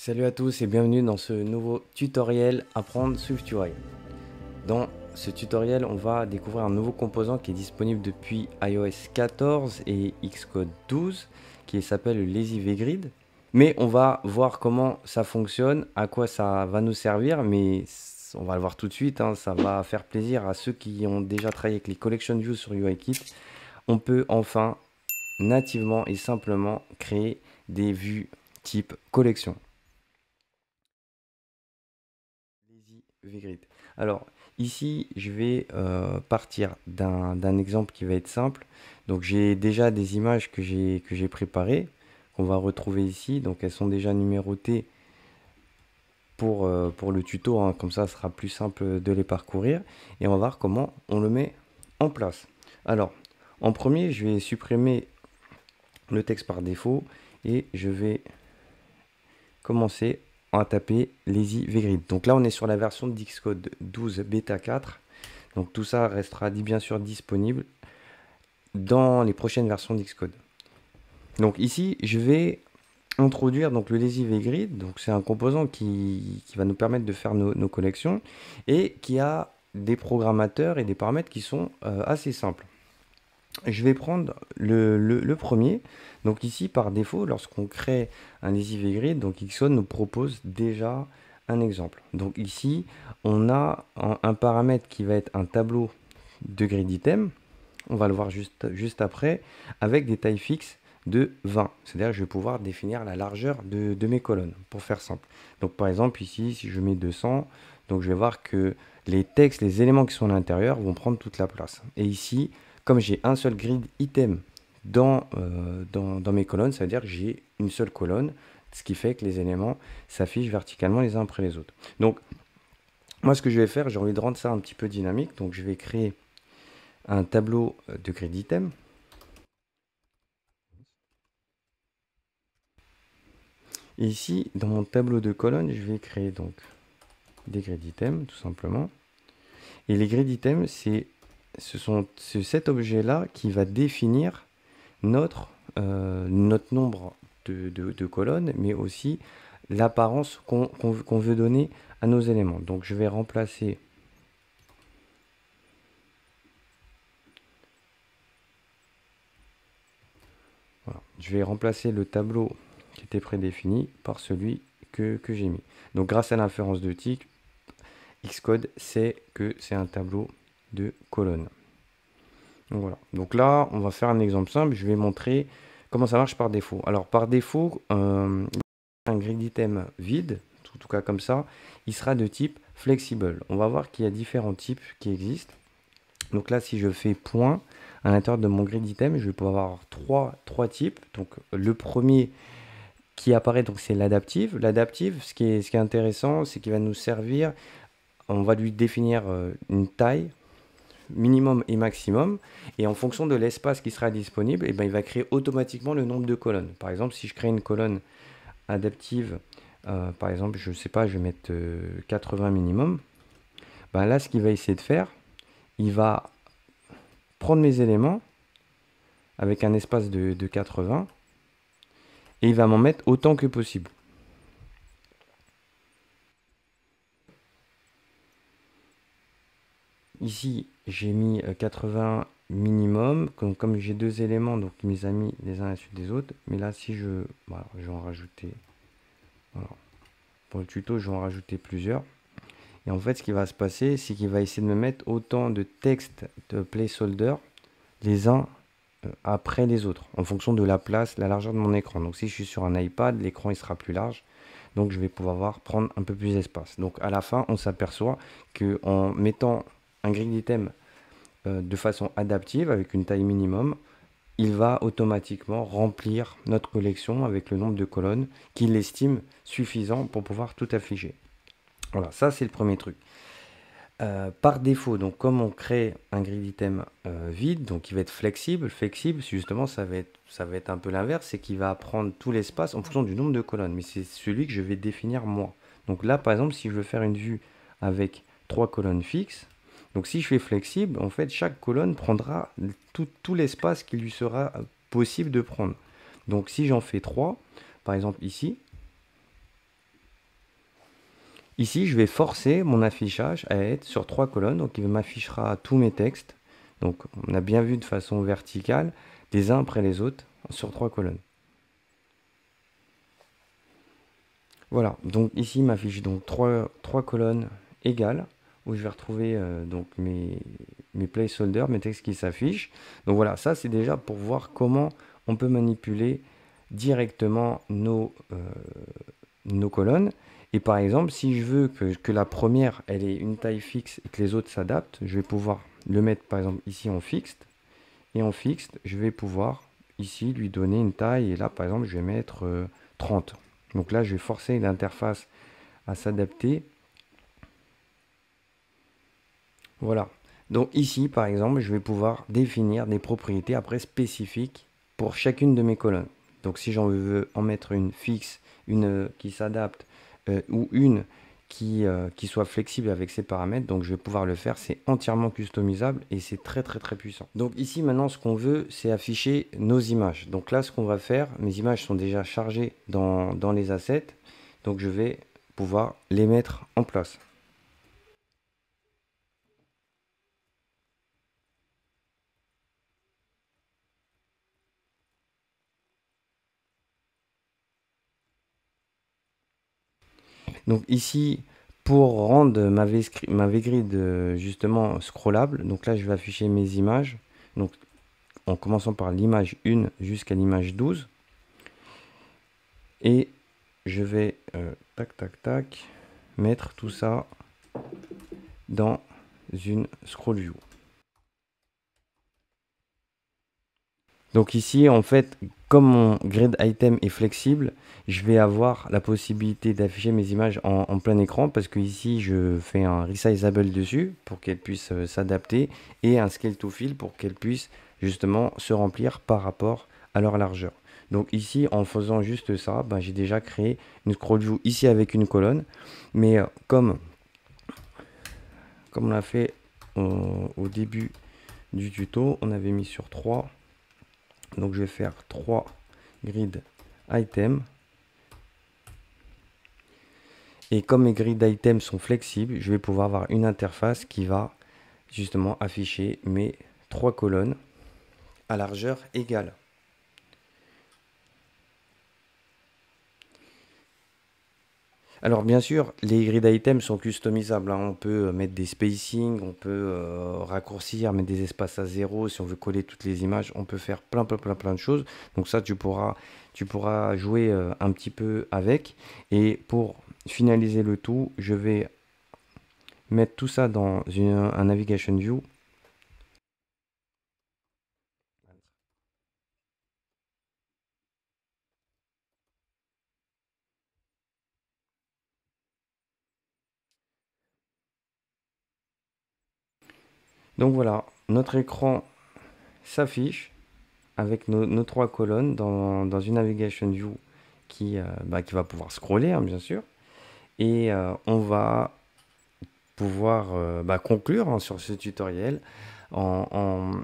Salut à tous et bienvenue dans ce nouveau tutoriel Apprendre SwiftUI. Dans ce tutoriel, on va découvrir un nouveau composant qui est disponible depuis iOS 14 et Xcode 12 qui s'appelle le LazyVGrid. Mais on va voir comment ça fonctionne, à quoi ça va nous servir, mais on va le voir tout de suite, hein, ça va faire plaisir à ceux qui ont déjà travaillé avec les Collection Views sur UIKit. On peut enfin nativement et simplement créer des vues type collection. LazyVGrid. Alors ici je vais partir d'un exemple qui va être simple. Donc j'ai déjà des images que j'ai préparées, qu'on va retrouver ici. Donc elles sont déjà numérotées pour le tuto, hein. Comme ça ce sera plus simple de les parcourir. Et on va voir comment on le met en place. Alors en premier je vais supprimer le texte par défaut et je vais commencer à taper LazyVGrid. Donc là on est sur la version d'Xcode 12 bêta 4. Donc tout ça restera bien sûr disponible dans les prochaines versions d'Xcode. Donc ici je vais introduire donc le LazyVGrid. Donc c'est un composant qui va nous permettre de faire nos collections et qui a des programmateurs et des paramètres qui sont assez simples. Je vais prendre le premier. Donc ici, par défaut, lorsqu'on crée un LazyVGrid, donc Xcode nous propose déjà un exemple. Donc ici, on a un paramètre qui va être un tableau de grid item. On va le voir juste après, avec des tailles fixes de 20. C'est-à-dire que je vais pouvoir définir la largeur de mes colonnes, pour faire simple. Donc par exemple, ici, si je mets 200, donc je vais voir que les textes, les éléments qui sont à l'intérieur vont prendre toute la place. Et ici, comme j'ai un seul grid item dans mes colonnes, ça veut dire que j'ai une seule colonne, ce qui fait que les éléments s'affichent verticalement les uns après les autres. Donc, moi, ce que je vais faire, j'ai envie de rendre ça un petit peu dynamique. Donc, je vais créer un tableau de grid item. Et ici, dans mon tableau de colonnes, je vais créer donc des grid items, tout simplement. Et les grid items, c'est cet objet-là qui va définir notre nombre de colonnes, mais aussi l'apparence qu'on veut donner à nos éléments. Donc je vais remplacer le tableau qui était prédéfini par celui que j'ai mis. Donc grâce à l'inférence de tick, Xcode sait que c'est un tableau de colonnes. Donc voilà. Donc là, on va faire un exemple simple. Je vais montrer comment ça marche par défaut. Alors par défaut, un grid item vide, en tout cas comme ça, il sera de type flexible. On va voir qu'il y a différents types qui existent. Donc là, si je fais point à l'intérieur de mon grid item, je vais pouvoir avoir trois types. Donc le premier qui apparaît, donc c'est l'adaptive. L'adaptive, ce qui est intéressant, c'est qu'il va nous servir, on va lui définir une taille minimum et maximum, et en fonction de l'espace qui sera disponible, et ben, il va créer automatiquement le nombre de colonnes. Par exemple, si je crée une colonne adaptive, par exemple, je sais pas, je vais mettre 80 minimum, ben là, ce qu'il va essayer de faire, il va prendre mes éléments avec un espace de 80, et il va m'en mettre autant que possible. Ici, j'ai mis 80 minimum, comme j'ai deux éléments, donc il les a mis les uns à la suite des autres. Mais là, si je... Voilà, je vais en rajouter... Voilà. Pour le tuto, je vais en rajouter plusieurs. Et en fait, ce qui va se passer, c'est qu'il va essayer de me mettre autant de textes de placeholder les uns après les autres, en fonction de la place, la largeur de mon écran. Donc si je suis sur un iPad, l'écran il sera plus large. Donc je vais pouvoir prendre un peu plus d'espace. Donc à la fin, on s'aperçoit qu'en mettant un grid item de façon adaptive, avec une taille minimum, il va automatiquement remplir notre collection avec le nombre de colonnes qu'il estime suffisant pour pouvoir tout afficher. Voilà, ça c'est le premier truc. Par défaut, donc comme on crée un grid item vide, donc il va être flexible, justement ça va être un peu l'inverse, c'est qu'il va prendre tout l'espace en fonction du nombre de colonnes, mais c'est celui que je vais définir moi. Donc là par exemple, si je veux faire une vue avec 3 colonnes fixes, donc si je fais flexible, en fait chaque colonne prendra tout l'espace qu'il lui sera possible de prendre. Donc si j'en fais 3, par exemple ici, Ici, je vais forcer mon affichage à être sur 3 colonnes, donc il m'affichera tous mes textes. Donc on a bien vu de façon verticale, les uns après les autres, sur 3 colonnes. Voilà, donc ici il m'affiche donc 3 colonnes égales, où je vais retrouver donc mes placeholders, mes textes qui s'affichent. Donc voilà, ça c'est déjà pour voir comment on peut manipuler directement nos colonnes. Et par exemple, si je veux que la première elle ait une taille fixe et que les autres s'adaptent, je vais pouvoir le mettre par exemple ici en fixed. Et en fixed, je vais pouvoir ici lui donner une taille. Et là par exemple, je vais mettre 30. Donc là, je vais forcer l'interface à s'adapter. Voilà. Donc ici, par exemple, je vais pouvoir définir des propriétés après spécifiques pour chacune de mes colonnes. Donc si j'en veux en mettre une fixe, une qui s'adapte ou une qui soit flexible avec ses paramètres, donc je vais pouvoir le faire. C'est entièrement customisable et c'est très puissant. Donc ici maintenant, ce qu'on veut, c'est afficher nos images. Donc là, ce qu'on va faire, mes images sont déjà chargées dans les assets. Donc je vais pouvoir les mettre en place. Donc ici, pour rendre ma VGrid justement scrollable, donc là je vais afficher mes images. Donc en commençant par l'image 1 jusqu'à l'image 12. Et je vais mettre tout ça dans une scroll view. Donc ici, en fait, comme mon grid item est flexible, je vais avoir la possibilité d'afficher mes images en plein écran parce que ici, je fais un resizable dessus pour qu'elle puisse s'adapter et un scale to fill pour qu'elle puisse justement se remplir par rapport à leur largeur. Donc ici, en faisant juste ça, ben, j'ai déjà créé une scroll view ici avec une colonne. Mais comme on l'a fait au début du tuto, on avait mis sur 3. Donc je vais faire 3 grid items. Et comme mes grid items sont flexibles, je vais pouvoir avoir une interface qui va justement afficher mes 3 colonnes à largeur égale. Alors bien sûr, les grid items sont customisables, hein. On peut mettre des spacing, on peut raccourcir, mettre des espaces à 0. Si on veut coller toutes les images, on peut faire plein de choses. Donc ça, tu pourras jouer un petit peu avec. Et pour finaliser le tout, je vais mettre tout ça dans un navigation view. Donc voilà, notre écran s'affiche avec nos 3 colonnes dans une navigation view qui va pouvoir scroller, hein, bien sûr. Et on va pouvoir conclure, hein, sur ce tutoriel en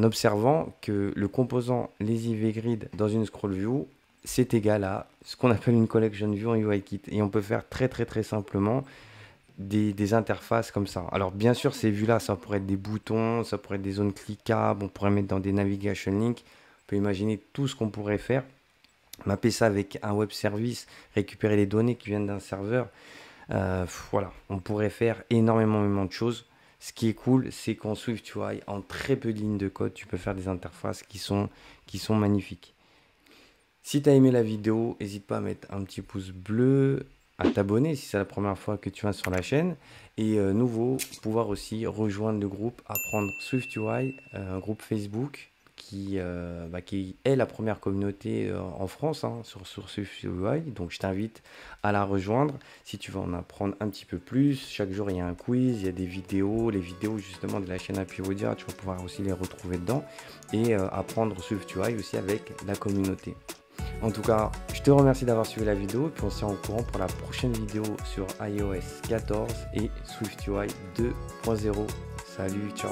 observant que le composant Lazy VGrid dans une scroll view, c'est égal à ce qu'on appelle une collection view en UIKit. Et on peut faire très simplement des interfaces comme ça. Alors bien sûr, ces vues-là, ça pourrait être des boutons, ça pourrait être des zones cliquables, on pourrait mettre dans des navigation links. On peut imaginer tout ce qu'on pourrait faire. Mapper ça avec un web service, récupérer les données qui viennent d'un serveur. Voilà, on pourrait faire énormément de choses. Ce qui est cool, c'est qu'en SwiftUI, en très peu de lignes de code, tu peux faire des interfaces qui sont magnifiques. Si tu as aimé la vidéo, n'hésite pas à mettre un petit pouce bleu, à t'abonner si c'est la première fois que tu viens sur la chaîne. Et nouveau, pouvoir aussi rejoindre le groupe Apprendre SwiftUI, un groupe Facebook qui est la première communauté en France, hein, sur SwiftUI. Donc je t'invite à la rejoindre si tu veux en apprendre un petit peu plus. Chaque jour il y a un quiz, il y a des vidéos, les vidéos justement de la chaîne Appivodia, tu vas pouvoir aussi les retrouver dedans. Et apprendre SwiftUI aussi avec la communauté. En tout cas, je te remercie d'avoir suivi la vidéo et puis on se tient au courant pour la prochaine vidéo sur iOS 14 et SwiftUI 2.0. Salut, ciao!